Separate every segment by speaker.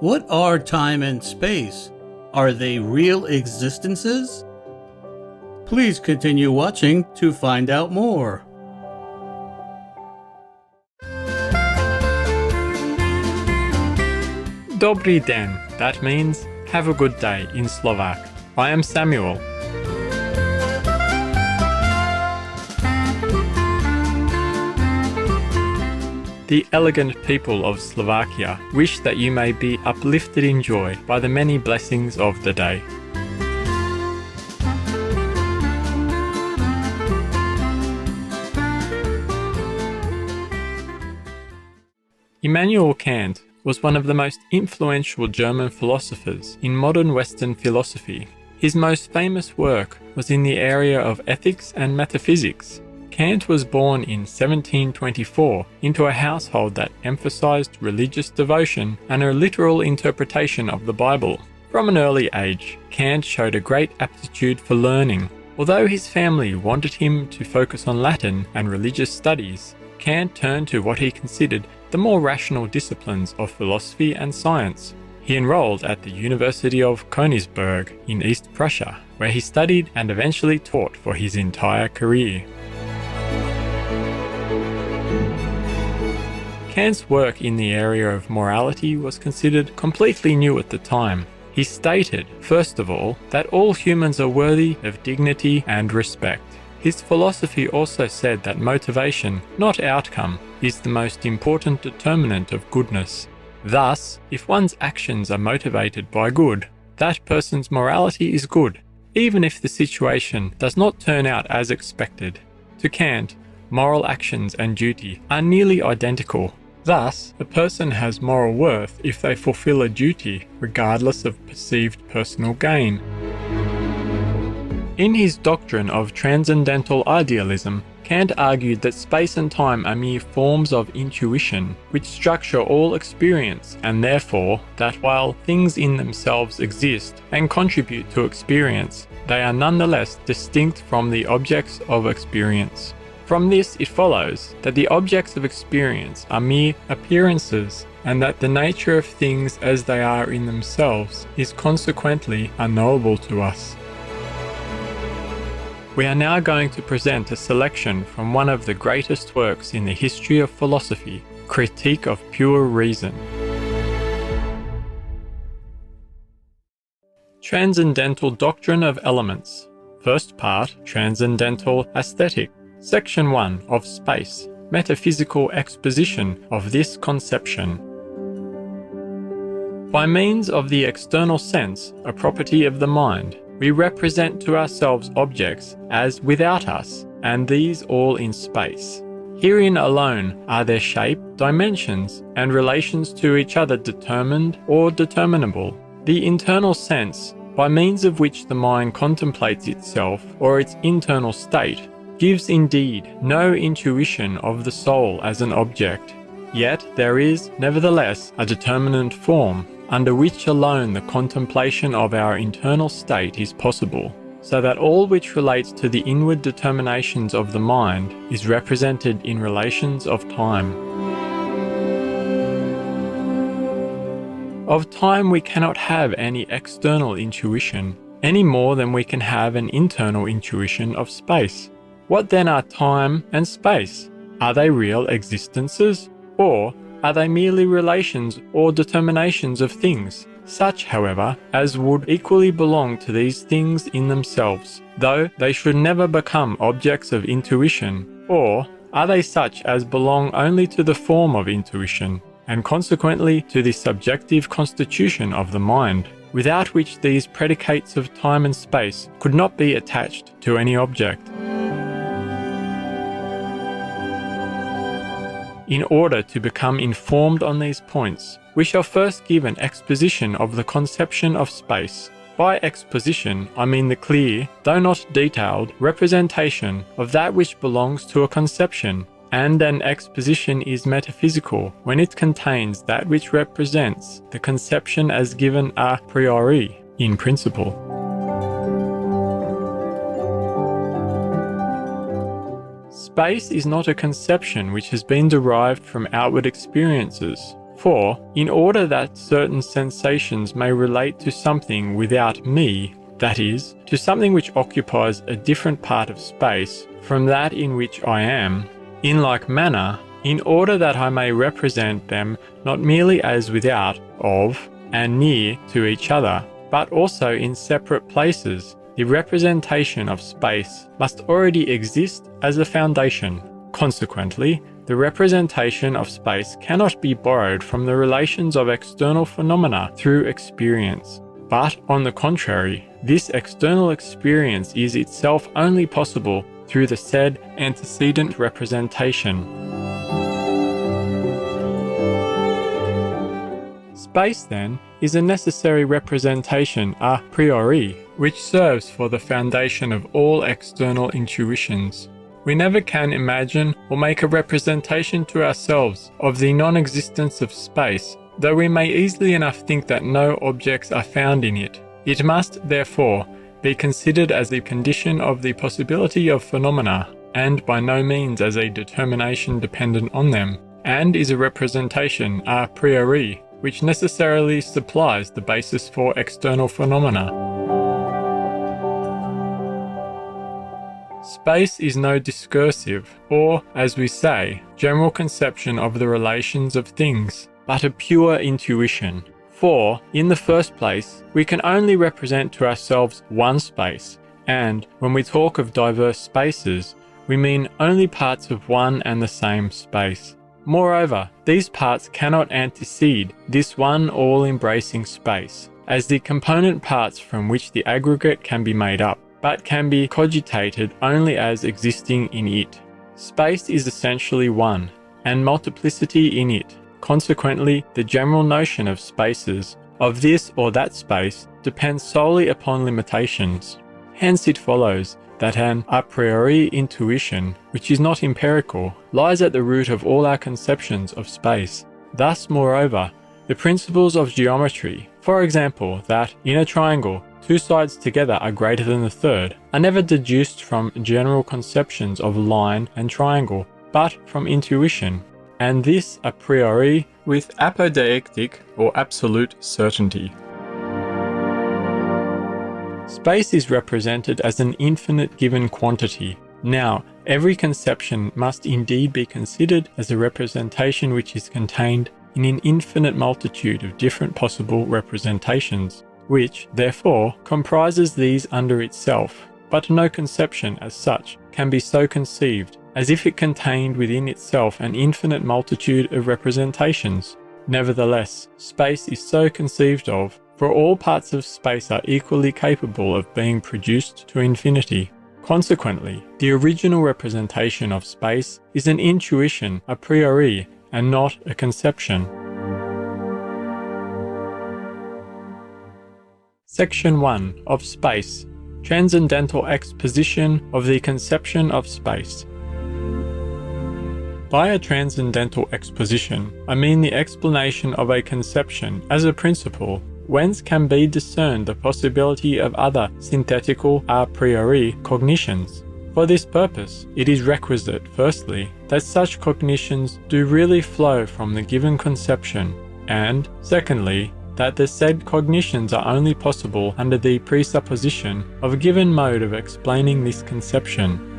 Speaker 1: What are time and space? Are they real existences? Please continue watching to find out more.
Speaker 2: Dobry den, that means have a good day in Slovak. I am Samuel. The elegant people of Slovakia wish that you may be uplifted in joy by the many blessings of the day. Immanuel Kant was one of the most influential German philosophers in modern Western philosophy. His most famous work was in the area of ethics and metaphysics. Kant was born in 1724 into a household that emphasized religious devotion and a literal interpretation of the Bible. From an early age, Kant showed a great aptitude for learning. Although his family wanted him to focus on Latin and religious studies, Kant turned to what he considered the more rational disciplines of philosophy and science. He enrolled at the University of Königsberg in East Prussia, where he studied and eventually taught for his entire career. Kant's work in the area of morality was considered completely new at the time. He stated, first of all, that all humans are worthy of dignity and respect. His philosophy also said that motivation, not outcome, is the most important determinant of goodness. Thus, if one's actions are motivated by good, that person's morality is good, even if the situation does not turn out as expected. To Kant, moral actions and duty are nearly identical. Thus, a person has moral worth if they fulfill a duty regardless of perceived personal gain. In his doctrine of transcendental idealism, Kant argued that space and time are mere forms of intuition, which structure all experience, and therefore that while things in themselves exist and contribute to experience, they are nonetheless distinct from the objects of experience. From this it follows that the objects of experience are mere appearances, and that the nature of things as they are in themselves is consequently unknowable to us. We are now going to present a selection from one of the greatest works in the history of philosophy, Critique of Pure Reason. Transcendental Doctrine of Elements. First part, Transcendental Aesthetic. Section 1 of Space, Metaphysical Exposition of this Conception. By means of the external sense, a property of the mind, we represent to ourselves objects as without us, and these all in space. Herein alone are their shape, dimensions, and relations to each other determined or determinable. The internal sense, by means of which the mind contemplates itself or its internal state, gives indeed no intuition of the soul as an object. Yet there is, nevertheless, a determinate form, under which alone the contemplation of our internal state is possible, so that all which relates to the inward determinations of the mind is represented in relations of time. Of time we cannot have any external intuition, any more than we can have an internal intuition of space. What then are time and space? Are they real existences? Or are they merely relations or determinations of things, such, however, as would equally belong to these things in themselves, though they should never become objects of intuition? Or are they such as belong only to the form of intuition, and consequently to the subjective constitution of the mind, without which these predicates of time and space could not be attached to any object? In order to become informed on these points, we shall first give an exposition of the conception of space. By exposition, I mean the clear, though not detailed, representation of that which belongs to a conception, and an exposition is metaphysical when it contains that which represents the conception as given a priori, in principle. Space is not a conception which has been derived from outward experiences, For, in order that certain sensations may relate to something without me, that is, to something which occupies a different part of space from that in which I am, in like manner, in order that I may represent them not merely as without, of, and near to each other, but also in separate places, the representation of space must already exist as a foundation. Consequently, the representation of space cannot be borrowed from the relations of external phenomena through experience. But, on the contrary, this external experience is itself only possible through the said antecedent representation. Space, then, is a necessary representation a priori, which serves for the foundation of all external intuitions. We never can imagine or make a representation to ourselves of the non-existence of space, though we may easily enough think that no objects are found in it. It must, therefore, be considered as the condition of the possibility of phenomena, and by no means as a determination dependent on them, and is a representation a priori, which necessarily supplies the basis for external phenomena. Space is no discursive, or, as we say, general conception of the relations of things, but a pure intuition. For, in the first place, we can only represent to ourselves one space, and, when we talk of diverse spaces, we mean only parts of one and the same space. Moreover, these parts cannot antecede this one all-embracing space, as the component parts from which the aggregate can be made up, but can be cogitated only as existing in it. Space is essentially one, and multiplicity in it. Consequently, the general notion of spaces, of this or that space, depends solely upon limitations. Hence it follows that an a priori intuition, which is not empirical, lies at the root of all our conceptions of space. Thus, moreover, the principles of geometry, for example, that in a triangle, two sides together are greater than the third, are never deduced from general conceptions of line and triangle, but from intuition, and this a priori with apodeictic or absolute certainty. Space is represented as an infinite given quantity. Now, every conception must indeed be considered as a representation which is contained in an infinite multitude of different possible representations, which, therefore, comprises these under itself, but no conception as such can be so conceived as if it contained within itself an infinite multitude of representations. Nevertheless, space is so conceived of, for all parts of space are equally capable of being produced to infinity. Consequently, the original representation of space is an intuition a priori and not a conception. Section 1 of Space. Transcendental exposition of the conception of space. By a transcendental exposition, I mean the explanation of a conception as a principle, whence can be discerned the possibility of other synthetical a priori cognitions. For this purpose, it is requisite, firstly, that such cognitions do really flow from the given conception, and, secondly, that the said cognitions are only possible under the presupposition of a given mode of explaining this conception.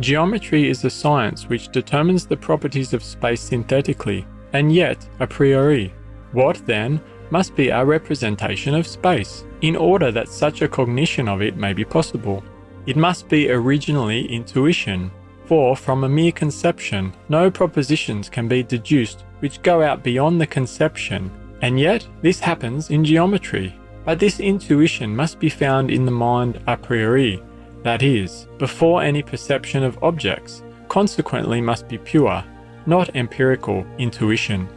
Speaker 2: Geometry is a science which determines the properties of space synthetically, and yet a priori. What, then, must be our representation of space, in order that such a cognition of it may be possible? It must be originally intuition, for from a mere conception, no propositions can be deduced which go out beyond the conception, and yet this happens in geometry. But this intuition must be found in the mind a priori, that is, before any perception of objects, consequently must be pure, not empirical intuition.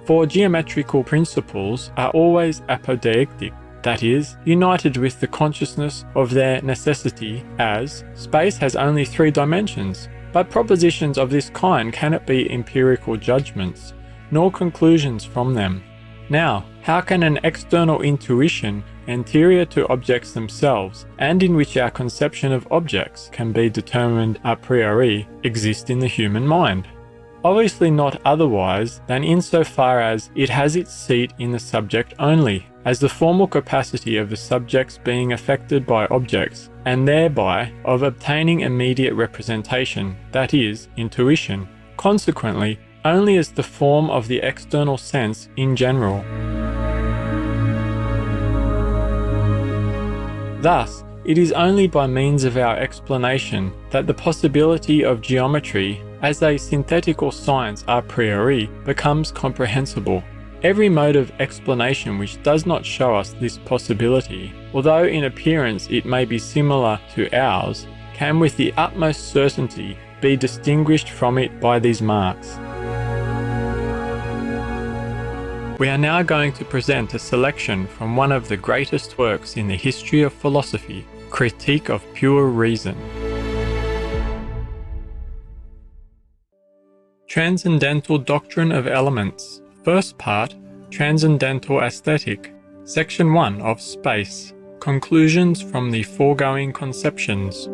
Speaker 2: For geometrical principles are always apodeictic, that is, united with the consciousness of their necessity, as space has only 3 dimensions, but propositions of this kind cannot be empirical judgments, nor conclusions from them. Now, how can an external intuition anterior to objects themselves, and in which our conception of objects can be determined a priori, exist in the human mind? Obviously not otherwise than insofar as it has its seat in the subject only, as the formal capacity of the subjects being affected by objects, and thereby of obtaining immediate representation, that is, intuition, consequently, only as the form of the external sense in general. Thus, it is only by means of our explanation that the possibility of geometry as a synthetical science a priori becomes comprehensible. Every mode of explanation which does not show us this possibility, although in appearance it may be similar to ours, can with the utmost certainty be distinguished from it by these marks. We are now going to present a selection from one of the greatest works in the history of philosophy, Critique of Pure Reason. Transcendental Doctrine of Elements. First part, Transcendental Aesthetic. Section 1 of Space. Conclusions from the foregoing conceptions.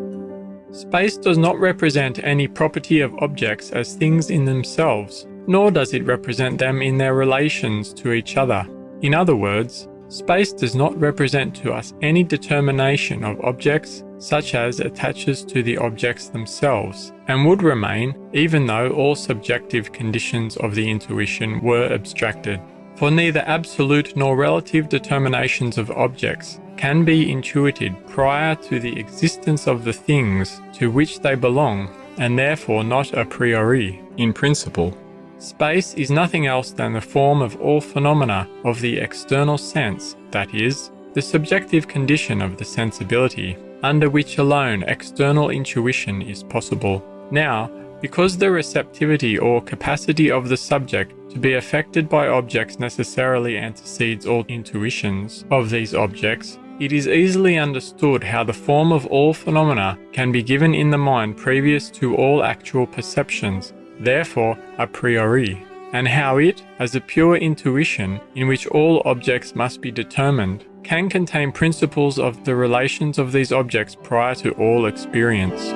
Speaker 2: Space does not represent any property of objects as things in themselves, nor does it represent them in their relations to each other. In other words, space does not represent to us any determination of objects such as attaches to the objects themselves, and would remain even though all subjective conditions of the intuition were abstracted. For neither absolute nor relative determinations of objects can be intuited prior to the existence of the things to which they belong, and therefore not a priori, in principle. Space is nothing else than the form of all phenomena of the external sense, that is, the subjective condition of the sensibility, under which alone external intuition is possible. Now, because the receptivity or capacity of the subject to be affected by objects necessarily antecedes all intuitions of these objects, it is easily understood how the form of all phenomena can be given in the mind previous to all actual perceptions, therefore a priori, and how it, as a pure intuition in which all objects must be determined, can contain principles of the relations of these objects prior to all experience.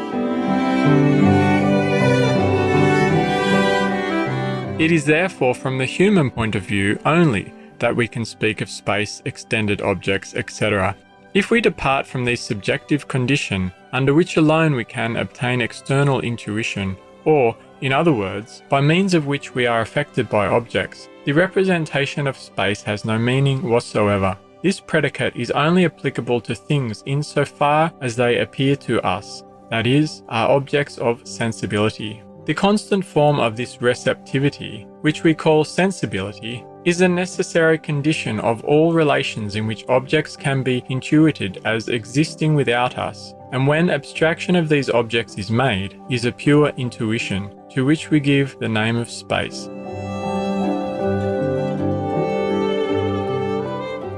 Speaker 2: It is therefore from the human point of view only that we can speak of space, extended objects, etc. If we depart from this subjective condition, under which alone we can obtain external intuition, or, in other words, by means of which we are affected by objects, the representation of space has no meaning whatsoever. This predicate is only applicable to things insofar as they appear to us, that is, are objects of sensibility. The constant form of this receptivity, which we call sensibility, is a necessary condition of all relations in which objects can be intuited as existing without us, and when abstraction of these objects is made, is a pure intuition, to which we give the name of space.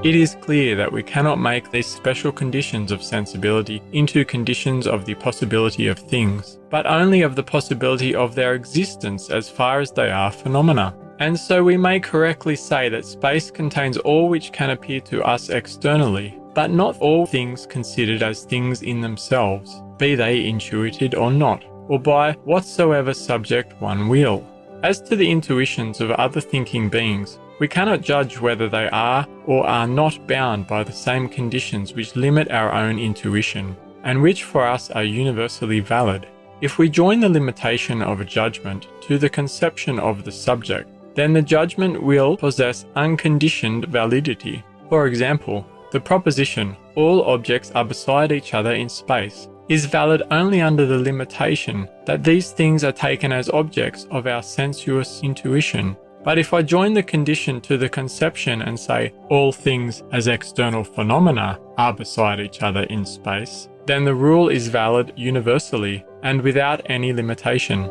Speaker 2: It is clear that we cannot make these special conditions of sensibility into conditions of the possibility of things, but only of the possibility of their existence as far as they are phenomena. And so we may correctly say that space contains all which can appear to us externally, but not all things considered as things in themselves, be they intuited or not, or by whatsoever subject one will. As to the intuitions of other thinking beings, we cannot judge whether they are or are not bound by the same conditions which limit our own intuition, and which for us are universally valid. If we join the limitation of a judgment to the conception of the subject, then the judgment will possess unconditioned validity. For example, the proposition, all objects are beside each other in space, is valid only under the limitation that these things are taken as objects of our sensuous intuition. But if I join the condition to the conception and say all things as external phenomena are beside each other in space, then the rule is valid universally and without any limitation.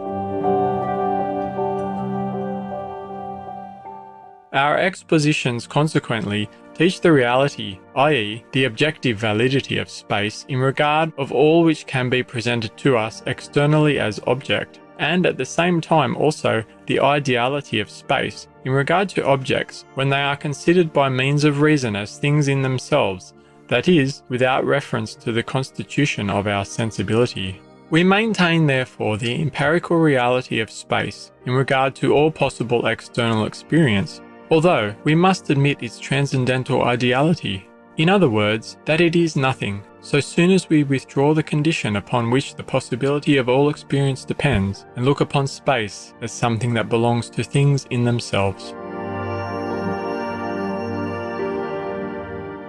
Speaker 2: Our expositions consequently teach the reality, i.e., the objective validity of space in regard of all which can be presented to us externally as object, and at the same time also the ideality of space in regard to objects when they are considered by means of reason as things in themselves, that is, without reference to the constitution of our sensibility. We maintain, therefore, the empirical reality of space in regard to all possible external experience, although we must admit its transcendental ideality. In other words, that it is nothing, so soon as we withdraw the condition upon which the possibility of all experience depends and look upon space as something that belongs to things in themselves.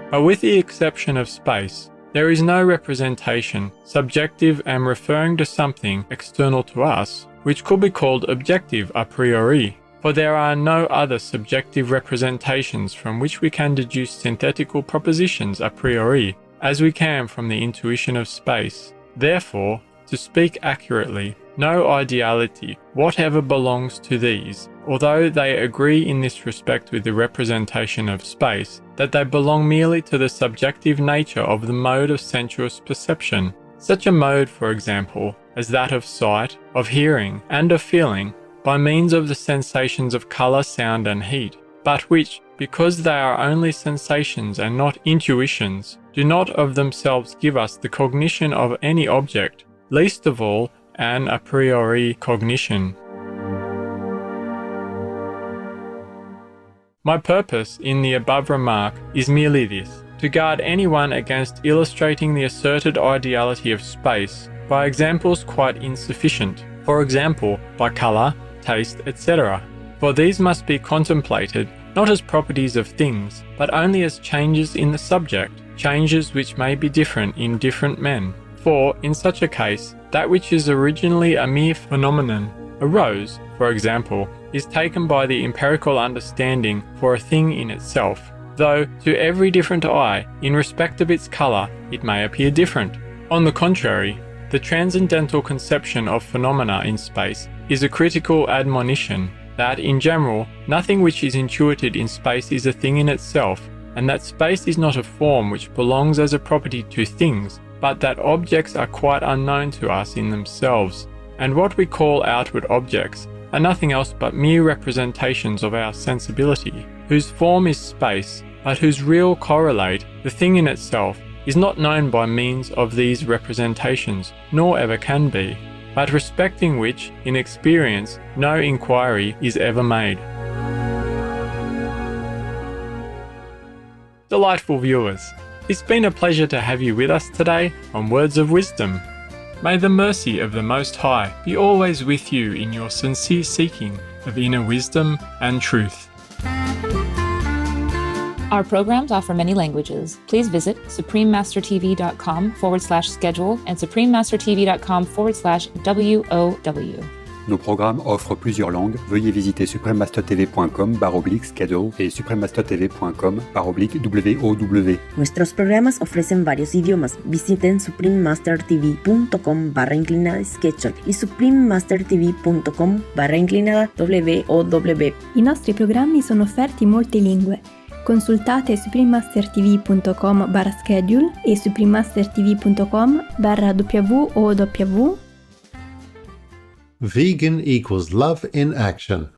Speaker 2: But with the exception of space, there is no representation, subjective and referring to something external to us, which could be called objective a priori, for there are no other subjective representations from which we can deduce synthetical propositions a priori, as we can from the intuition of space. Therefore, to speak accurately, no ideality whatever belongs to these, although they agree in this respect with the representation of space, that they belong merely to the subjective nature of the mode of sensuous perception. Such a mode, for example, as that of sight, of hearing, and of feeling, by means of the sensations of colour, sound, and heat, but which, because they are only sensations and not intuitions, do not of themselves give us the cognition of any object, least of all an a priori cognition. My purpose in the above remark is merely this: to guard anyone against illustrating the asserted ideality of space by examples quite insufficient, for example, by colour, taste, etc. For these must be contemplated not as properties of things, but only as changes in the subject, changes which may be different in different men. For, in such a case, that which is originally a mere phenomenon, a rose, for example, is taken by the empirical understanding for a thing in itself, though to every different eye, in respect of its colour, it may appear different. On the contrary, the transcendental conception of phenomena in space is a critical admonition that, in general, nothing which is intuited in space is a thing in itself, and that space is not a form which belongs as a property to things, but that objects are quite unknown to us in themselves, and what we call outward objects are nothing else but mere representations of our sensibility, whose form is space, but whose real correlate, the thing in itself, is not known by means of these representations, nor ever can be, but respecting which, in experience, no inquiry is ever made. Delightful viewers, it's been a pleasure to have you with us today on Words of Wisdom. May the mercy of the Most High be always with you in your sincere seeking of inner wisdom and truth.
Speaker 3: Our programs offer many languages. Please visit suprememastertv.com/schedule and suprememastertv.com/WOW.
Speaker 4: Nos programmes offrent plusieurs langues. Veuillez visiter suprememastertv.com/schedule et suprememastertv.com/WOW.
Speaker 5: Nuestros programas ofrecen varios idiomas. Visiten suprememastertv.com/schedule y suprememastertv.com/WOW.
Speaker 6: I nostri programmi sono offerti in molte lingue. Consultate suprememastertv.com/schedule e suprememastertv.com/WOW.
Speaker 7: Vegan equals love in action.